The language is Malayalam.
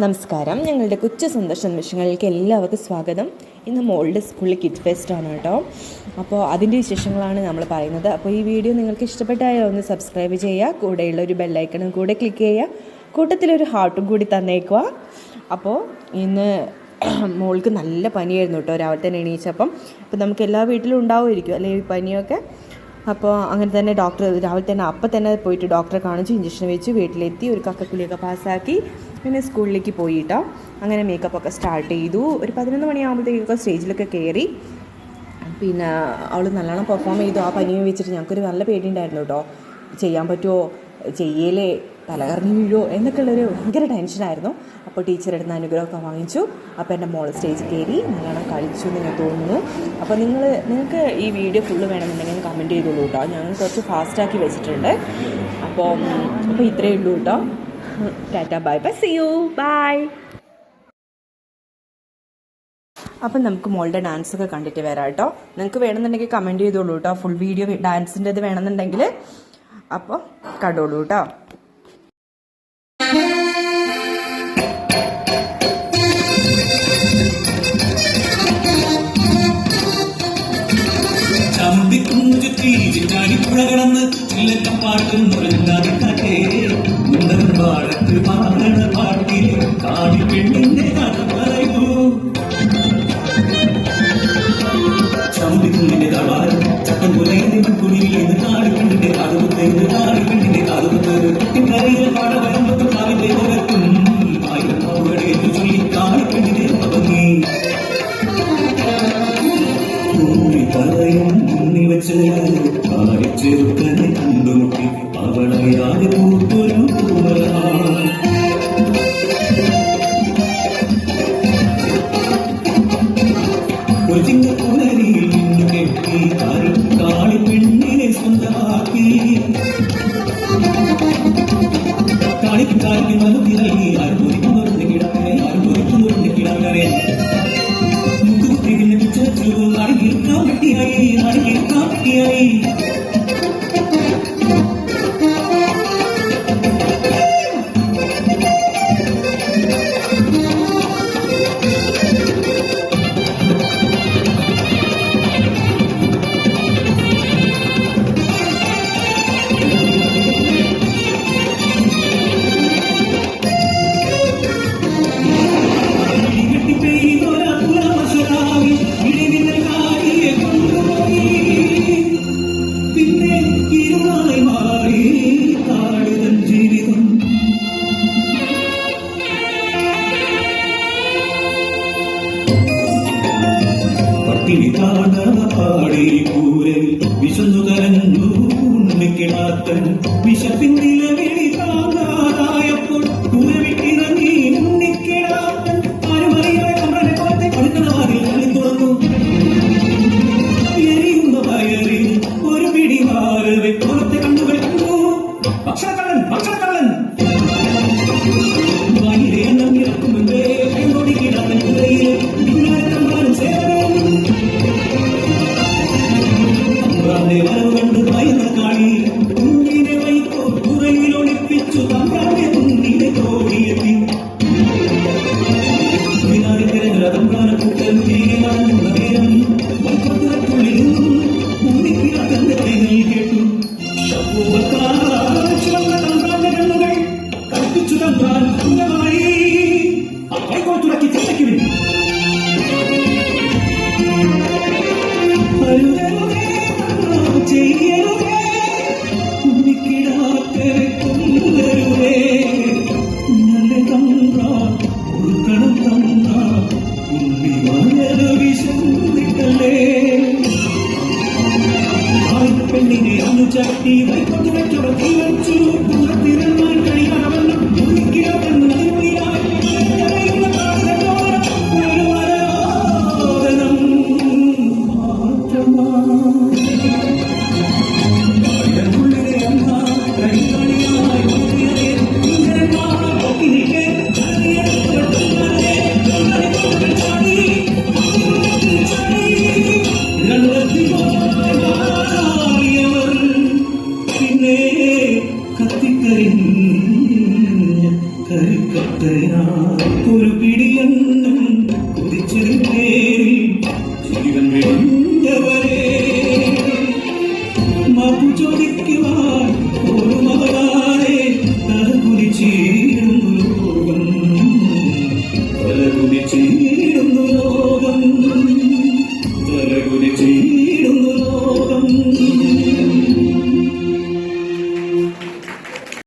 നമസ്കാരം. ഞങ്ങളുടെ കൊച്ചു സന്ദർശന നിമിഷങ്ങളിലേക്ക് എല്ലാവർക്കും സ്വാഗതം. ഇന്ന് മോളുടെ സ്കൂളിൽ കിഡ് ഫെസ്റ്റ് ആണ് കേട്ടോ. അപ്പോൾ അതിൻ്റെ വിശേഷങ്ങളാണ് നമ്മൾ പറയുന്നത്. അപ്പോൾ ഈ വീഡിയോ നിങ്ങൾക്ക് ഇഷ്ടപ്പെട്ടാൽ ഒന്ന് സബ്സ്ക്രൈബ് ചെയ്യുക, കൂടെയുള്ള ഒരു ബെല്ലൈക്കണും കൂടെ ക്ലിക്ക് ചെയ്യുക, കൂട്ടത്തിലൊരു ഹാർട്ടും കൂടി തന്നേക്കുക. അപ്പോൾ ഇന്ന് മോൾക്ക് നല്ല പനിയായിരുന്നു കേട്ടോ. രാവിലെ തന്നെ എണീച്ചപ്പം അപ്പോൾ നമുക്ക് എല്ലാ വീട്ടിലും ഉണ്ടാവുമായിരിക്കും അല്ലേ ഈ പനിയൊക്കെ. അപ്പോൾ അങ്ങനെ തന്നെ ഡോക്ടർ രാവിലെ തന്നെ അപ്പം തന്നെ പോയിട്ട് ഡോക്ടറെ കാണിച്ചു, ഇഞ്ചക്ഷൻ വെച്ച് വീട്ടിലെത്തി, ഒരു കക്കക്കുളിയൊക്കെ പാസ്സാക്കി പിന്നെ സ്കൂളിലേക്ക് പോയിട്ടോ. അങ്ങനെ മേക്കപ്പൊക്കെ സ്റ്റാർട്ട് ചെയ്തു. ഒരു 11 മണിയാകുമ്പോഴത്തേക്കൊക്കെ സ്റ്റേജിലൊക്കെ കയറി. പിന്നെ അവൾ നല്ലോണം പെർഫോം ചെയ്തു. ആ പനിയും വെച്ചിട്ട് ഞങ്ങൾക്കൊരു നല്ല പേടിയുണ്ടായിരുന്നു കേട്ടോ. ചെയ്യാൻ പറ്റുമോ, ചെയ്യലേ, തലകറങ്ങി വീഴുമോ എന്നൊക്കെയുള്ളൊരു ഭയങ്കര ടെൻഷനായിരുന്നു. അപ്പോൾ ടീച്ചറുടെ അടുത്ത് അനുഗ്രഹമൊക്കെ വാങ്ങിച്ചു. അപ്പോൾ എൻ്റെ മോൾ സ്റ്റേജിൽ കയറി നല്ലോണം കളിച്ചു എന്ന് തോന്നുന്നു. അപ്പോൾ നിങ്ങൾക്ക് ഈ വീഡിയോ ഫുള്ള് വേണമെന്നുണ്ടെങ്കിൽ കമൻറ്റ് ചെയ്തോളൂ കേട്ടോ. ഞാൻ കുറച്ച് ഫാസ്റ്റാക്കി വെച്ചിട്ടുണ്ട്. അപ്പോൾ ഇത്രയേ ഉള്ളൂ കേട്ടോ. Tata, bye bye, see you, bye. അപ്പം നമുക്ക് മോളുടെ ഡാൻസൊക്കെ കണ്ടിട്ട് വരാം കേട്ടോ. നിങ്ങൾക്ക് വേണമെന്നുണ്ടെങ്കിൽ കമൻറ്റ് ചെയ്തോളൂ കേട്ടോ. ഫുൾ വീഡിയോ ഡാൻസിൻ്റെ ഇത് വേണമെന്നുണ്ടെങ്കിൽ അപ്പോൾ കണ്ടോളൂ കേട്ടോ. ിപ്പുഴകളന്ന് ചില്ലക്കപ്പാട്ടും മുഴങ്ങാതിക്കാട്ടെ പാടത്ത് പാടണ പാട്ടിൽ കാടി പെണ്ണിന്റെ കഥ പറയൂ. ചമ്പിക്കുന്നിന്റെ തവാരം ചട്ടം പുലയന്റെ മൺകുടിയിൽ കാട് പെണ്ണിന്റെ കാതുകുത്ത് കാട് പെണ്ണിന്റെ കാതുകുത്ത് കരയിലെ പാട വരുമ്പത്തും കാവിന്റെ പുറത്തും ആയിരം പാവുകളെ ചൊല്ലി കാട് പെണ്ണിന്റെ പകങ്ങി പറയും മുന്നി വെച്ച് ചെറുക്കനെ കണ്ടുമുട്ടി അവളയാതെ പൂത്തൊരു ഒരു ചിങ്ങപ്പുലരിയിൽ നിന്നു കെട്ടി കാളി പെണ്ണിനെ സ്വന്തമാക്കി കാളിക്ക് കാലിക്ക് മനുതി നൽകി അനുഭവിക്കുന്നവരുടെ കിടക്കനെ അനുഭവിക്കുന്നവരുടെ കിടക്കനെ അടിക്കാട്ടിയായി പാടി പൂരൻ വിശന്നു കരഞ്ഞു ഉണ്ണിക്കിടാത്തൻ വിശപ്പിന്തില വിളി താങ്ങാതായപ്പോൾ പൂരവിട്ടിറങ്ങി ഉണ്ണിക്കിടാത്തൻ ആരുമറിയാതെ കമ്പ്രനെ പുറത്തെ കൊടുക്കണവാതിൽ തള്ളി തുറന്നു. എരിയുന്ന വയറിൽ ഒരു പിടി മാറവെ പുറത്തെ കണ്ണുകൾ കണ്ടു. ഭക്ഷണക്കള്ളൻ ഭക്ഷണക്കള്ളൻ വായിലെ എണ്ണം ഇറക്കുമെന്ന് എന്നോടി കിടാത്തൻ കുരയിൽ പിന്നാലും സേവനം വരവ് കണ്ട് ഭയന്ന കാളി കുഞ്ഞിനെ വൈക്കോ കുറയിലോ ഒരു പിടിയെന്നും കുതിച്ചതിൻ പേരിൽ ജീവൻ വെടിഞ്ഞവരെ മാപ്പു ചോദിക്കും